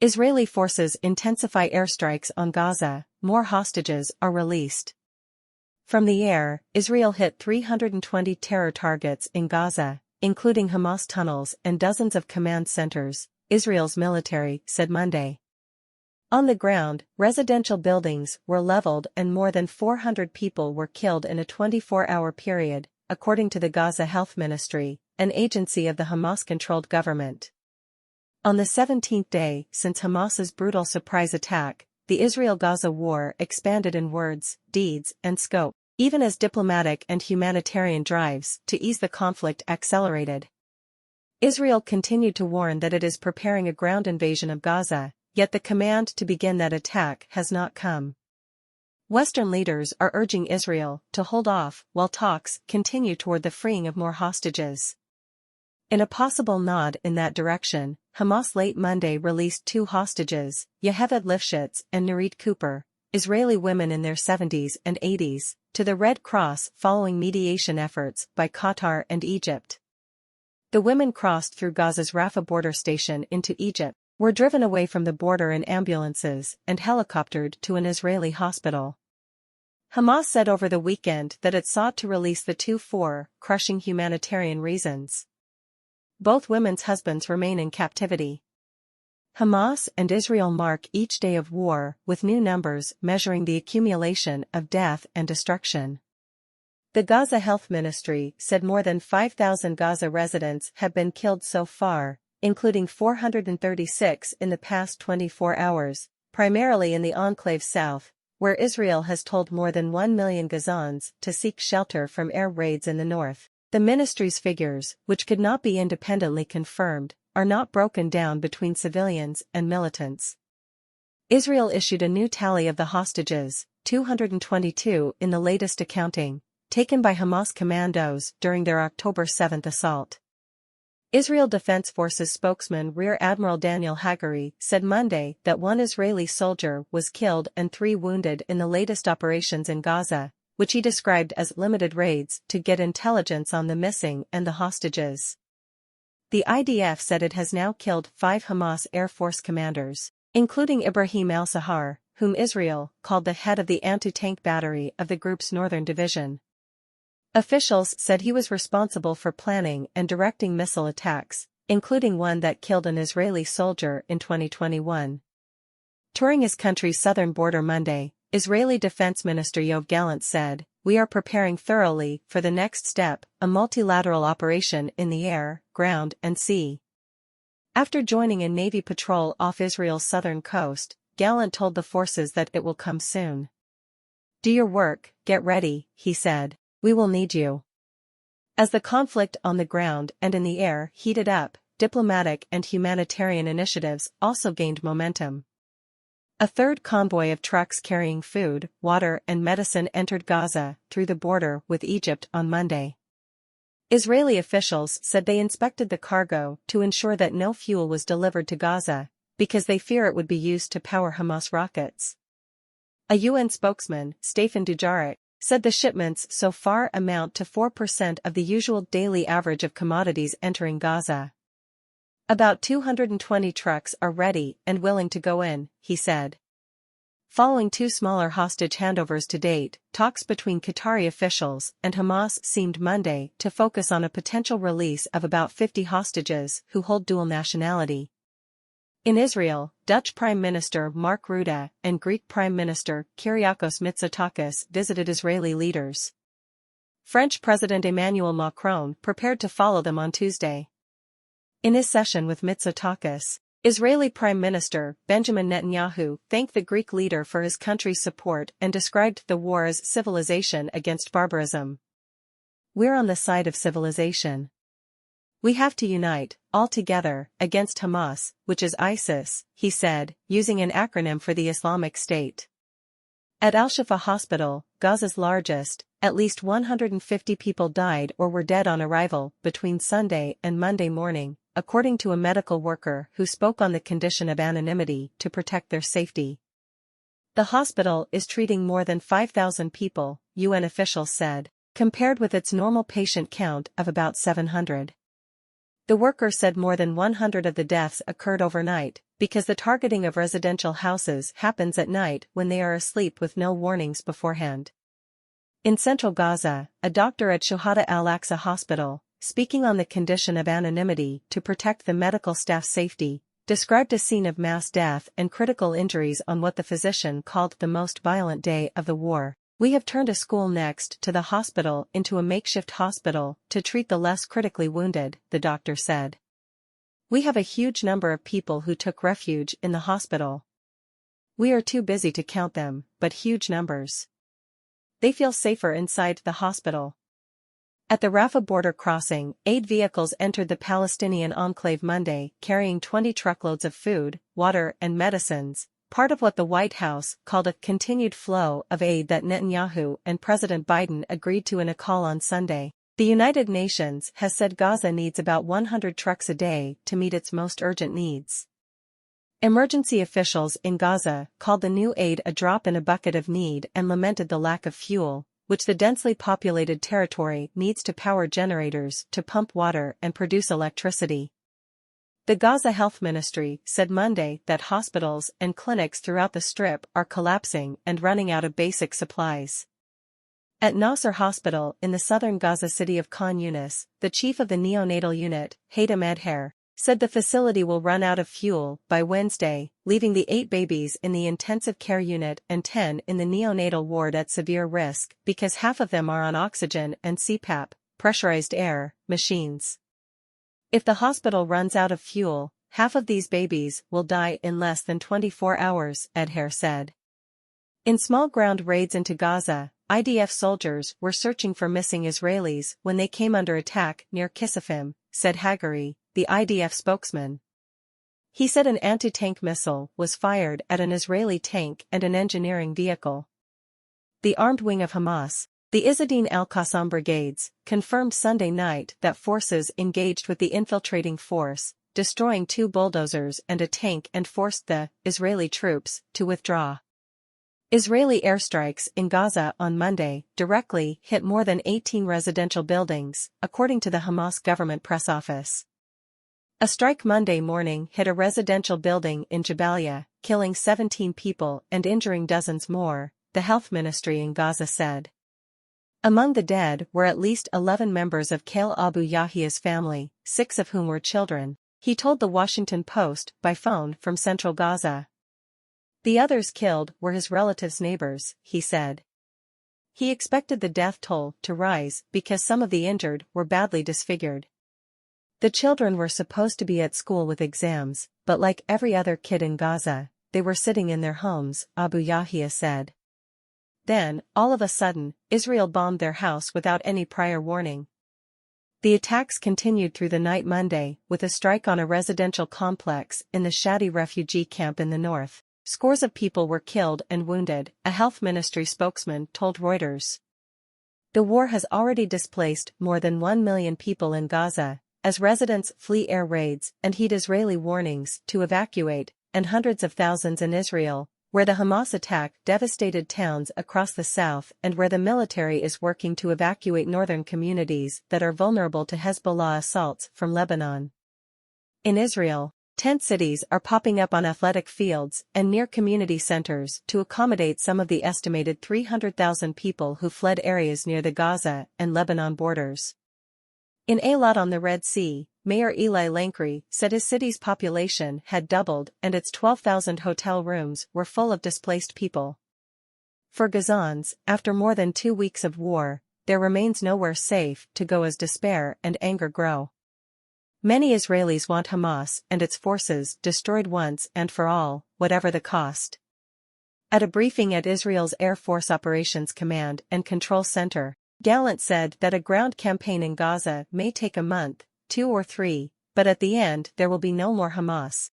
Israeli forces intensify airstrikes on Gaza, more hostages are released. From the air, Israel hit 320 terror targets in Gaza, including Hamas tunnels and dozens of command centers, Israel's military said Monday. On the ground, residential buildings were leveled and more than 400 people were killed in a 24-hour period, according to the Gaza Health Ministry, an agency of the Hamas-controlled government. On the 17th day since Hamas's brutal surprise attack, the Israel-Gaza war expanded in words, deeds, and scope, even as diplomatic and humanitarian drives to ease the conflict accelerated. Israel continued to warn that it is preparing a ground invasion of Gaza, yet the command to begin that attack has not come. Western leaders are urging Israel to hold off while talks continue toward the freeing of more hostages. In a possible nod in that direction, Hamas late Monday released 2 hostages, Yoheved Lifshitz and Nurit Cooper, Israeli women in their 70s and 80s, to the Red Cross following mediation efforts by Qatar and Egypt. The women crossed through Gaza's Rafah border station into Egypt, were driven away from the border in ambulances and helicoptered to an Israeli hospital. Hamas said over the weekend that it sought to release the 2 for crushing humanitarian reasons. Both women's husbands remain in captivity. Hamas and Israel mark each day of war with new numbers measuring the accumulation of death and destruction. The Gaza Health Ministry said more than 5,000 Gaza residents have been killed so far, including 436 in the past 24 hours, primarily in the enclave south, where Israel has told more than 1 million Gazans to seek shelter from air raids in the north. The ministry's figures, which could not be independently confirmed, are not broken down between civilians and militants. Israel issued a new tally of the hostages, 222 in the latest accounting, taken by Hamas commandos during their October 7 assault. Israel Defense Forces spokesman Rear Admiral Daniel Hagari said Monday that 1 Israeli soldier was killed and 3 wounded in the latest operations in Gaza, which he described as limited raids to get intelligence on the missing and the hostages. The IDF said it has now killed 5 Hamas Air Force commanders, including Ibrahim al-Sahar, whom Israel called the head of the anti-tank battery of the group's northern division. Officials said he was responsible for planning and directing missile attacks, including one that killed an Israeli soldier in 2021. Touring his country's southern border Monday, Israeli Defense Minister Yoav Gallant said, "We are preparing thoroughly for the next step, a multilateral operation in the air, ground and sea." After joining a Navy patrol off Israel's southern coast, Gallant told the forces that it will come soon. "Do your work, get ready," he said. "We will need you." As the conflict on the ground and in the air heated up, diplomatic and humanitarian initiatives also gained momentum. A third convoy of trucks carrying food, water and medicine entered Gaza through the border with Egypt on Monday. Israeli officials said they inspected the cargo to ensure that no fuel was delivered to Gaza, because they fear it would be used to power Hamas rockets. A UN spokesman, Stefan Dujarric, said the shipments so far amount to 4% of the usual daily average of commodities entering Gaza. "About 220 trucks are ready and willing to go in," he said. Following 2 smaller hostage handovers to date, talks between Qatari officials and Hamas seemed Monday to focus on a potential release of about 50 hostages who hold dual nationality. In Israel, Dutch Prime Minister Mark Rutte and Greek Prime Minister Kyriakos Mitsotakis visited Israeli leaders. French President Emmanuel Macron prepared to follow them on Tuesday. In his session with Mitsotakis, Israeli Prime Minister Benjamin Netanyahu thanked the Greek leader for his country's support and described the war as civilization against barbarism. "We're on the side of civilization. We have to unite, all together, against Hamas, which is ISIS," he said, using an acronym for the Islamic State. At Al-Shifa Hospital, Gaza's largest, at least 150 people died or were dead on arrival between Sunday and Monday morning, according to a medical worker who spoke on the condition of anonymity to protect their safety. The hospital is treating more than 5,000 people, UN officials said, compared with its normal patient count of about 700. The worker said more than 100 of the deaths occurred overnight, because the targeting of residential houses happens at night when they are asleep with no warnings beforehand. In central Gaza, a doctor at Shuhada al-Aqsa Hospital, speaking on the condition of anonymity to protect the medical staff's safety, described a scene of mass death and critical injuries on what the physician called the most violent day of the war. "We have turned a school next to the hospital into a makeshift hospital to treat the less critically wounded," the doctor said. "We have a huge number of people who took refuge in the hospital. We are too busy to count them, but huge numbers. They feel safer inside the hospital." At the Rafah border crossing, aid vehicles entered the Palestinian enclave Monday, carrying 20 truckloads of food, water and medicines, part of what the White House called a continued flow of aid that Netanyahu and President Biden agreed to in a call on Sunday. The United Nations has said Gaza needs about 100 trucks a day to meet its most urgent needs. Emergency officials in Gaza called the new aid a drop in a bucket of need and lamented the lack of fuel, which the densely populated territory needs to power generators to pump water and produce electricity. The Gaza Health Ministry said Monday that hospitals and clinics throughout the Strip are collapsing and running out of basic supplies. At Nasser Hospital in the southern Gaza city of Khan Yunis, the chief of the neonatal unit, Haydam Edher, said the facility will run out of fuel by Wednesday, leaving the 8 babies in the intensive care unit and 10 in the neonatal ward at severe risk because half of them are on oxygen and CPAP, pressurized air, machines. If the hospital runs out of fuel, half of these babies will die in less than 24 hours, Edher said. In small ground raids into Gaza, IDF soldiers were searching for missing Israelis when they came under attack near Kisafim, said Haggari, the IDF spokesman. He said an anti-tank missile was fired at an Israeli tank and an engineering vehicle. The armed wing of Hamas, the Izzuddin al-Qassam brigades, confirmed Sunday night that forces engaged with the infiltrating force, destroying 2 bulldozers and a tank and forced the Israeli troops to withdraw. Israeli airstrikes in Gaza on Monday directly hit more than 18 residential buildings, according to the Hamas government press office. A strike Monday morning hit a residential building in Jabalia, killing 17 people and injuring dozens more, the health ministry in Gaza said. Among the dead were at least 11 members of Khalil Abu Yahia's family, 6 of whom were children, he told the Washington Post by phone from central Gaza. The others killed were his relatives' neighbors, he said. He expected the death toll to rise because some of the injured were badly disfigured. The children were supposed to be at school with exams, but like every other kid in Gaza, they were sitting in their homes, Abu Yahia said. Then, all of a sudden, Israel bombed their house without any prior warning. The attacks continued through the night Monday, with a strike on a residential complex in the Shadi refugee camp in the north. Scores of people were killed and wounded, a health ministry spokesman told Reuters. The war has already displaced more than 1 million people in Gaza, as residents flee air raids and heed Israeli warnings to evacuate, and hundreds of thousands in Israel, where the Hamas attack devastated towns across the south and where the military is working to evacuate northern communities that are vulnerable to Hezbollah assaults from Lebanon. In Israel, tent cities are popping up on athletic fields and near community centers to accommodate some of the estimated 300,000 people who fled areas near the Gaza and Lebanon borders. In Eilat on the Red Sea, Mayor Eli Lankry said his city's population had doubled and its 12,000 hotel rooms were full of displaced people. For Gazans, after more than 2 weeks of war, there remains nowhere safe to go as despair and anger grow. Many Israelis want Hamas and its forces destroyed once and for all, whatever the cost. At a briefing at Israel's Air Force Operations Command and Control Center, Gallant said that a ground campaign in Gaza may take a month, 2 or 3, but at the end there will be no more Hamas.